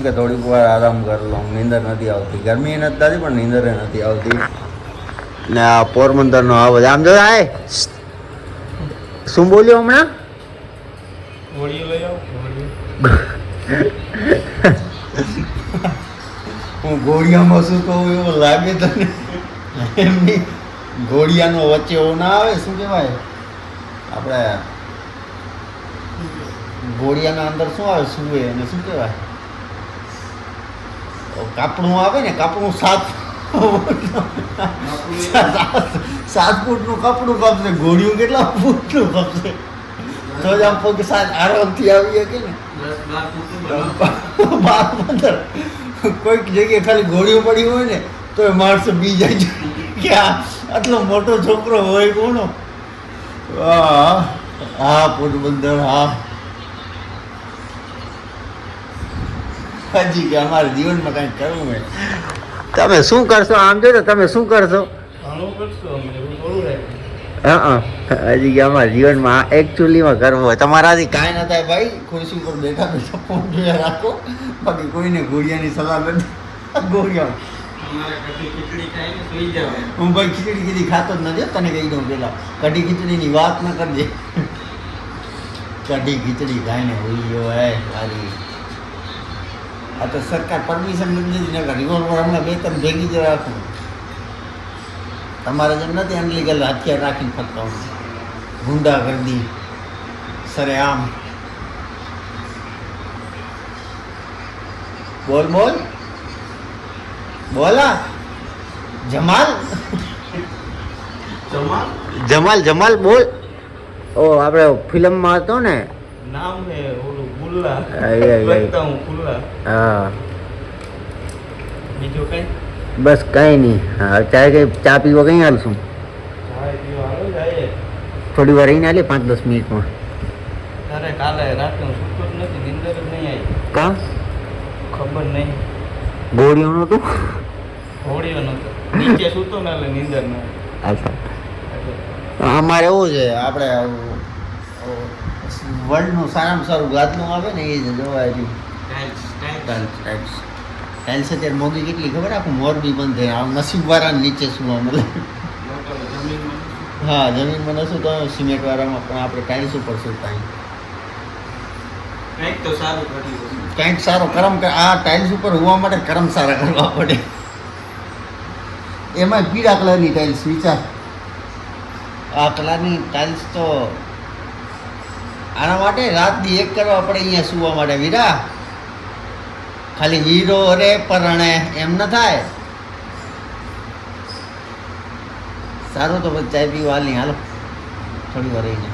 કે થોડીક વાર આરામ કરી લઉં, નીંદર નથી આવતી, ગરમી નથી થતી પણ નીંદર નથી આવતી. ને આ પોરબંદરનો આવાજ આમ જો આય શું બોલ્યો હમણાં? હું ઘોડિયામાં શું કહું એવું લાગે તને? એમની ઘોડિયાનો વચ્ચે એવો ના આવે, શું કહેવાય આપણે ઘોડિયાના અંદર શું આવે સુવે અને શું કહેવાય કાપડું આવે ને, કાપડું 7 ફૂટનું કપડું કપશે, ઘોડિયું કેટલા ફૂટનું કપશે? તો જ આમ પગ સાત આરામથી આવી શકે ને. 12-15 કોઈક જગ્યાએ ખાલી ઘોડિયું પડી હોય ને તો એ માણસો બી જાય છે કે આટલો મોટો છોકરો હોય કોનો. હા પોરબંદર, હા હજી કે અમારા જીવનમાં કંઈક કરવું હોય. તમે શું કરશો? આમ જો તમે શું કરશો? હજી કે અમારા જીવનમાં એકચ્યુઅલીમાં કરવું હોય. તમારાથી કાંઈ ના થાય ભાઈ, ખુરશી ઉપર બેઠા બેઠા ફોન જોયા રાખો, બાકી કોઈને ઘોડિયાની સલાહ નથી. ઘોડિયા હું ભાઈ ખીચડી કીધી ખાતો જ નથી, તને કહી દઉં પેલા કઢી ખીચડીની વાત ન કરજે. કઢી ખીચડી ખાઈને હોઈ ગયો હે ખાલી. આ તો સરકાર પરમિશન નથી દીધી, ને રિવોલ્વર હમણાં 2-3 ભેગી જ રાખું. તમારે જેમ નથી અનલીગલ હથિયાર રાખીને ફરતા હું, ગુંડાગર્દી સરેઆમ. બોલ બોલ બોલા જમાલ જમાલ જમાલ બોલ. ઓ આપણે ફિલ્મમાં હતો ને, નામ હે ઓલું ગુલ્લા. લખતા હું ગુલ્લા. હા બીજું કઈ? બસ કઈ નહીં. હા ચા પીવા કઈ હાલશું? થોડી વાર રહીને હાલે 5-10 મિનિટમાં. અરે કાલે રાતે હું સૂતો જ નથી, નીંદર જ નહીં આવી. કા? ખબર નહીં. ઘોડિયો નહોતું? ઘોડિયો નહોતો, નીચે સૂતો ને એટલે નીંદર ન અચ્છા. અમારે એવું છે, આપણે વર્લ્ડનું સારામાં સારું ગાદલું આવે ને એ જ જોવાય છે. ટાઇલ્સ અત્યારે મોંઘી કેટલી ખબર? આખું મોરબી બંધ થાય. આમ નસીબવાળાને નીચે સુવા મળે. હા જમીનમાં નશું તો સિમેન્ટવાળામાં, પણ આપણે ટાઇલ્સ ઉપર સુતા. કંઈક તો સારું કર્યું, કંઈક સારો કરમ. આ ટાઇલ્સ ઉપર હોવા માટે કરમ સારા કરવા પડે. એમાં પીળા કલરની ટાઇલ્સ વિચાર. આ કલરની ટાઇલ્સ તો આના માટે રાતની એક કરવા પડે અહીંયા સુવા માટે. વીરા ખાલી હીરો રે પરણે એમ ન થાય. સારું તો પછી ચાય પીવા હાલ નહીં, હાલો થોડી વાર રહીને.